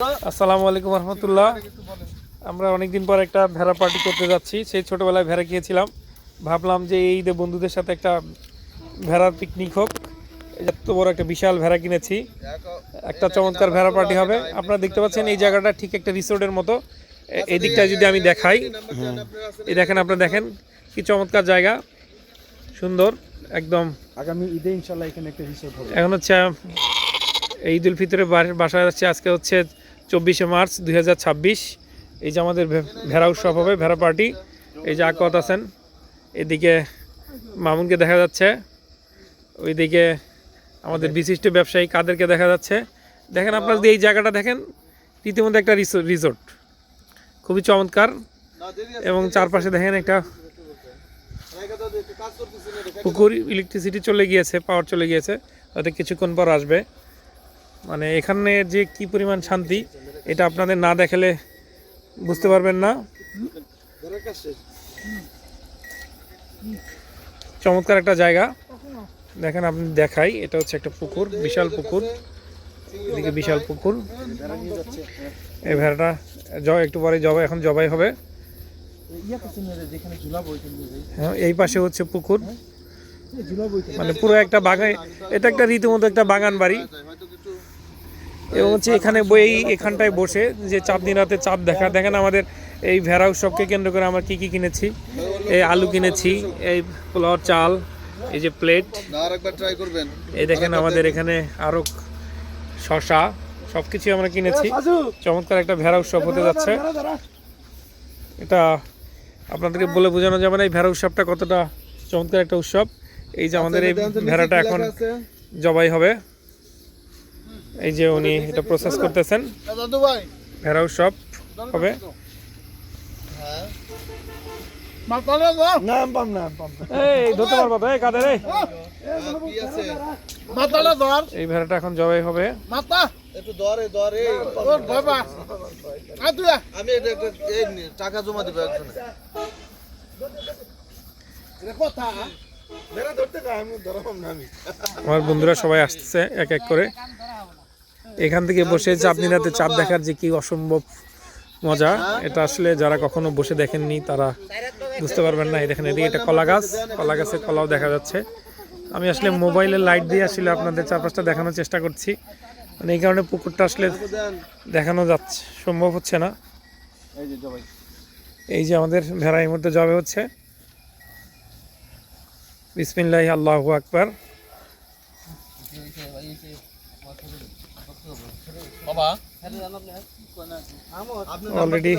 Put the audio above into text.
আসসালামু আলাইকুম রহমতুল্লাহ। আমরা অনেকদিন পর একটা ভেড়া পার্টি করতে যাচ্ছি। সেই ছোটোবেলায় ভেড়া খেয়েছিলাম, ভাবলাম যে এই ঈদে বন্ধুদের সাথে একটা ভেড়ার পিকনিক হোক। এত বড় একটা বিশাল ভেড়া কিনেছি, একটা চমৎকার ভেড়া পার্টি হবে। আপনারা দেখতে পাচ্ছেন এই জায়গাটা ঠিক একটা রিসোর্টের মতো। এই দিকটায় যদি আমি দেখাই, এই দেখেন, আপনারা দেখেন কি চমৎকার জায়গা, সুন্দর একদম। আগামী ঈদে ইনশাল্লাহ এখানে একটা রিসোর্ট হবে। এখন হচ্ছে ঈদ উল ফিতরে বাসায় যাচ্ছে। আজকে হচ্ছে 24শে মার্চ 2026। এই যে আমাদের ভেড়া উৎসব হবে, ভেড়া পার্টি। এই যে আকত আছেন, এদিকে মামুনকে দেখা যাচ্ছে, ওইদিকে আমাদের বিশিষ্ট ব্যবসায়ী কাদেরকে দেখা যাচ্ছে। দেখেন আপনারা যদি এই জায়গাটা দেখেন, রীতিমতো একটা রিসোর্ট, খুবই চমৎকার। এবং চারপাশে দেখেন একটা পুকুর, ইলেকট্রিসিটি চলে গিয়েছে, পাওয়ার চলে গিয়েছে, হয়তো কিছুক্ষণ পর আসবে। মানে এখানে যে কি পরিমাণ শান্তি, এটা আপনাদের না দেখালে বুঝতে পারবেন না। চমৎকার একটা জায়গা, দেখেন আপনি দেখাই। এটা হচ্ছে একটা পুকুর, বিশাল পুকুর, এদিকে বিশাল পুকুর। এই ভেড়াটা একটু পরে এখন জবাই হবে। হ্যাঁ, এই পাশে হচ্ছে পুকুর, মানে পুরো একটা বাগান। এটা একটা রীতিমতো একটা বাগান বাড়ি। এবং হচ্ছে এখানে এখানটায় বসে যে চাঁদ দিন রাতে চাঁদ দেখেন আমাদের এই ভেড়া উৎসবকে কেন্দ্র করে আমরা কি কিনেছি। এই আলু কিনেছি, এই পোলাওর চাল, এই যে প্লেট, এই দেখেন আমাদের এখানে আরো শশা, সবকিছু আমরা কিনেছি। চমৎকার একটা ভেড়া উৎসব হতে যাচ্ছে। এটা আপনাদেরকে বলে বোঝানো যাবে না এই ভেড়া উৎসবটা কতটা চমৎকার একটা উৎসব। এই যে আমাদের এই ভেড়াটা এখন জবাই হবে। এই যে উনি এটা প্রসেস করতেছেন, ভেড়া উৎসব হবে। এই ভেড়াটা এখন জবাই হবে। টাকা জমা দিবে আমার বন্ধুরা সবাই আসতেছে এক এক করে। এখান থেকে বসে চাঁদনি রাতে চাঁদ দেখার যে কি অসম্ভব মজা, এটা আসলে যারা কখনো বসে দেখেননি তারা বুঝতে পারবেন না। এই দেখেন, এদিকে একটা কলা গাছ, কলা গাছের কলাও দেখা যাচ্ছে। আমি আসলে মোবাইলের লাইট দিয়ে আসলে আপনাদের চারপাশটা দেখানোর চেষ্টা করছি, মানে এই কারণে পুকুরটা আসলে দেখানো যাচ্ছে, সম্ভব হচ্ছে না। এই যে আমাদের ভেড়া এই মুহূর্তে জবে হচ্ছে। বিসমিল্লাহ, আল্লাহু আকবার। অলরেডি